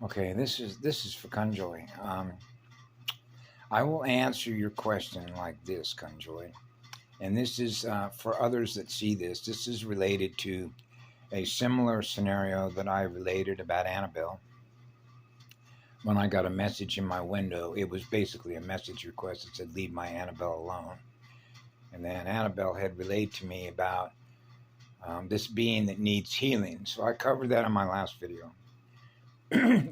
Okay, this is for Conjoy. I will answer your question like this, Conjoy, and this is for others that see this. This is related to a similar scenario that I related about Annabelle. When I got a message in my window, it was basically a message request that said, "Leave my Annabelle alone." And then Annabelle had relayed to me about this being that needs healing. So I covered that in my last video.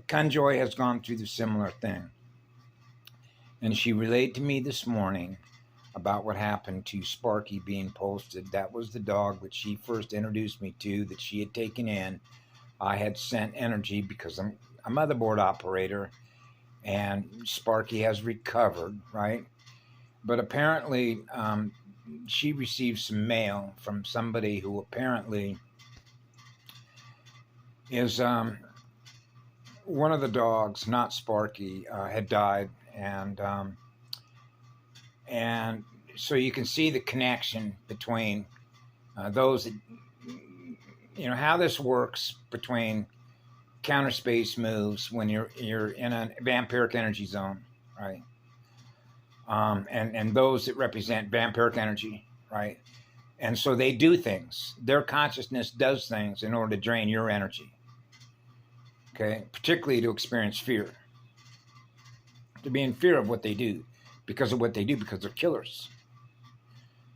Conjoy has gone through the similar thing. And she relayed to me this morning about what happened to Sparky being posted. That was the dog that she first introduced me to, that she had taken in. I had sent energy because I'm a motherboard operator, and Sparky has recovered, right? But apparently, she received some mail from somebody who apparently is one of the dogs, not Sparky, had died, and so you can see the connection between those that, how this works between counter space moves when you're in a vampiric energy zone, right? And those that represent vampiric energy, right? And so they do things. Their consciousness does things in order to drain your energy. Okay, particularly to experience fear, to be in fear of what they do, because of what they do, because they're killers.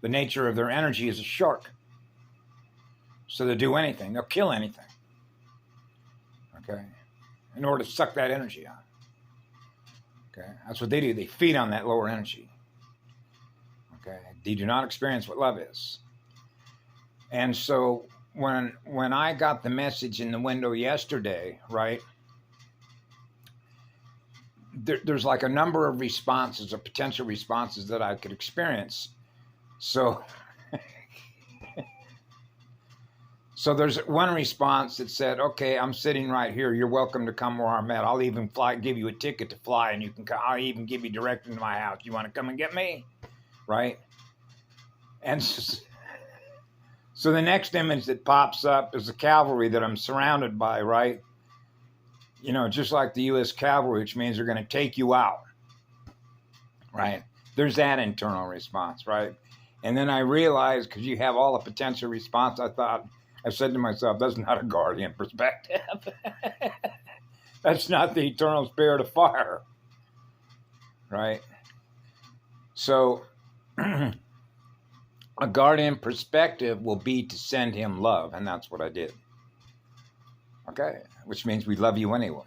The nature of their energy is a shark. So they'll do anything, they'll kill anything, okay, in order to suck that energy out. Okay, that's what they do. They feed on that lower energy. Okay, they do not experience what love is. And so when I got the message in the window yesterday, right, there's like a number of responses or potential responses that I could experience. So there's one response that said, "Okay, I'm sitting right here. You're welcome to come where I'm at. I'll even give you a ticket to fly, and you can. I'll even give you directions to my house. You want to come and get me, right?" And so the next image that pops up is the cavalry that I'm surrounded by, right? Just like the U.S. cavalry, which means they're going to take you out, right? There's that internal response, right? And then I realized, because you have all the potential response, I said to myself, that's not a guardian perspective. That's not the eternal spirit of fire, right? So a guardian perspective will be to send him love, and that's what I did. Okay, which means we love you anyway.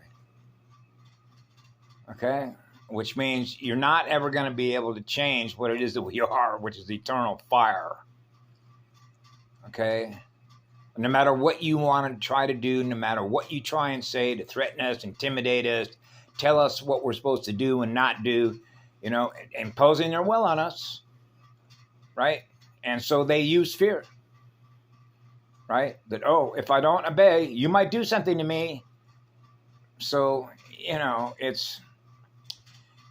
Okay, which means you're not ever going to be able to change what it is that we are, which is eternal fire. Okay, no matter what you want to try to do, no matter what you try and say to threaten us, intimidate us, tell us what we're supposed to do and not do, imposing their will on us, right? And so they use fear, right? That, oh, if I don't obey, you might do something to me. So,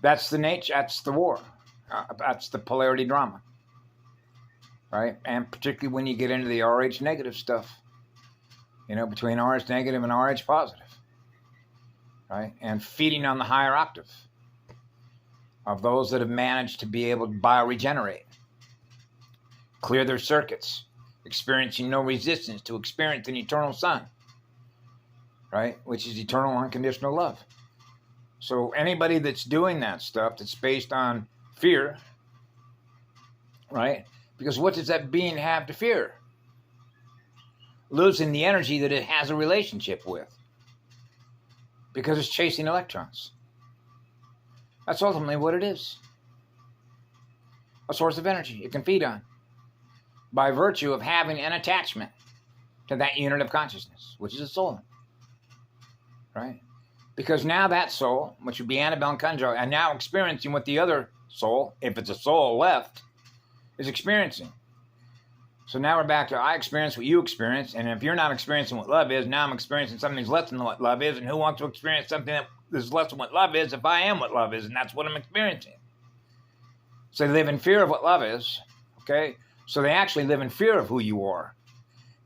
that's the nature, that's the war. That's the polarity drama, right? And particularly when you get into the RH negative stuff, between RH negative and RH positive, right? And feeding on the higher octave of those that have managed to be able to bioregenerate, clear their circuits, experiencing no resistance to experience an eternal sun, right? Which is eternal unconditional love. So anybody that's doing that stuff that's based on fear, right? Because what does that being have to fear? Losing the energy that it has a relationship with. Because it's chasing electrons. That's ultimately what it is. A source of energy it can feed on, by virtue of having an attachment to that unit of consciousness, which is a soul, right? Because now that soul, which would be Annabelle and Conjoy, are now experiencing what the other soul, if it's a soul left, is experiencing. So now we're back to, I experience what you experience, and if you're not experiencing what love is, now I'm experiencing something that's less than what love is, and who wants to experience something that is less than what love is if I am what love is, and that's what I'm experiencing. So they live in fear of what love is, okay? So they actually live in fear of who you are,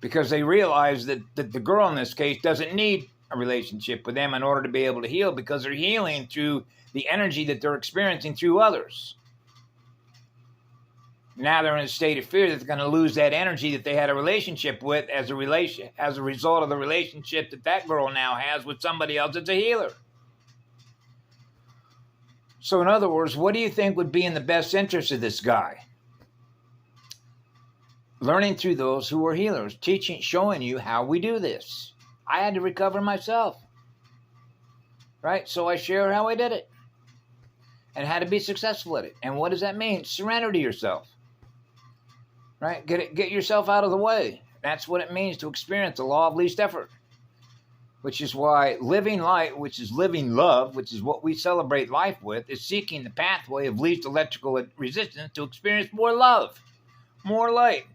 because they realize that the girl in this case doesn't need a relationship with them in order to be able to heal, because they're healing through the energy that they're experiencing through others. Now they're in a state of fear that they're going to lose that energy that they had a relationship with as a result of the relationship that girl now has with somebody else that's a healer. So in other words, what do you think would be in the best interest of this guy? Learning through those who are healers, teaching, showing you how we do this. I had to recover myself, right? So I share how I did it and how to be successful at it. And what does that mean? Surrender to yourself, right? Get yourself out of the way. That's what it means to experience the law of least effort, which is why living light, which is living love, which is what we celebrate life with, is seeking the pathway of least electrical resistance to experience more love, more light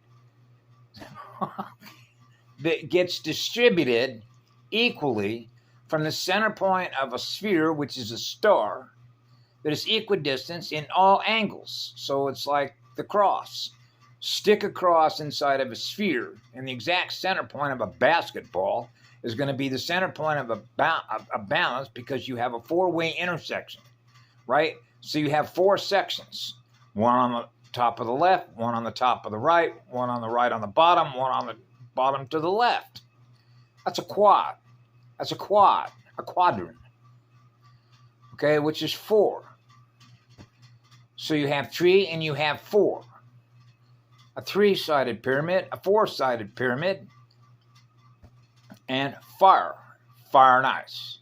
that gets distributed equally from the center point of a sphere, which is a star, that is equidistant in all angles. So it's like the cross. Stick a cross inside of a sphere, and the exact center point of a basketball is going to be the center point of a balance, because you have a four-way intersection, right? So you have four sections, one on the top of the left, one on the top of the right, one on the right on the bottom, one on the bottom to the left. That's a quad. That's a quadrant, okay, which is four. So you have three and you have four. A three-sided pyramid, a four-sided pyramid, and fire and ice,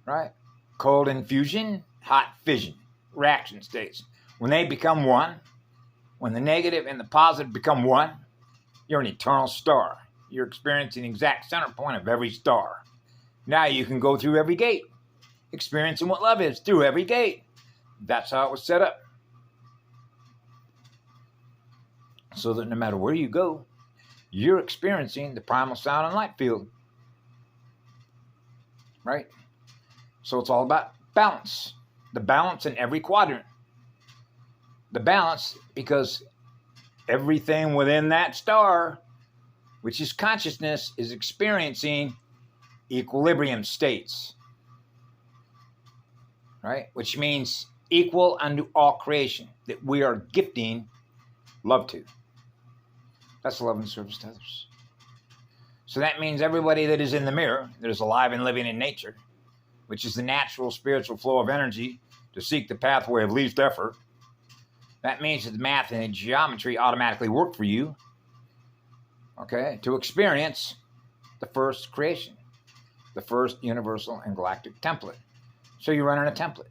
right? Cold infusion, hot fission, reaction states. When they become one, when the negative and the positive become one, you're an eternal star. You're experiencing the exact center point of every star. Now you can go through every gate, experiencing what love is through every gate. That's how it was set up. So that no matter where you go, you're experiencing the primal sound and light field. Right? So it's all about balance. The balance in every quadrant. The balance, because everything within that star, which is consciousness, is experiencing equilibrium states. Right? Which means equal unto all creation, that we are gifting love to. That's love and service to others. So that means everybody that is in the mirror, that is alive and living in nature, which is the natural spiritual flow of energy to seek the pathway of least effort, that means that the math and the geometry automatically work for you, okay, to experience the first creation, the first universal and galactic template. So you're running a temple,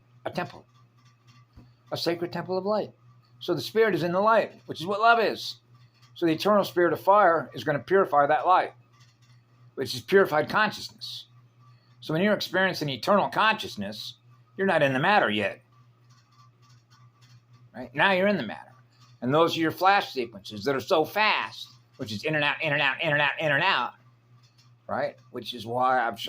a sacred temple of light. So the spirit is in the light, which is what love is. So the eternal spirit of fire is going to purify that light, which is purified consciousness. So when you're experiencing eternal consciousness, you're not in the matter yet. Right? Now you're in the matter. And those are your flash sequences that are so fast, which is in and out, in and out, in and out, in and out. Right? Which is why I've shown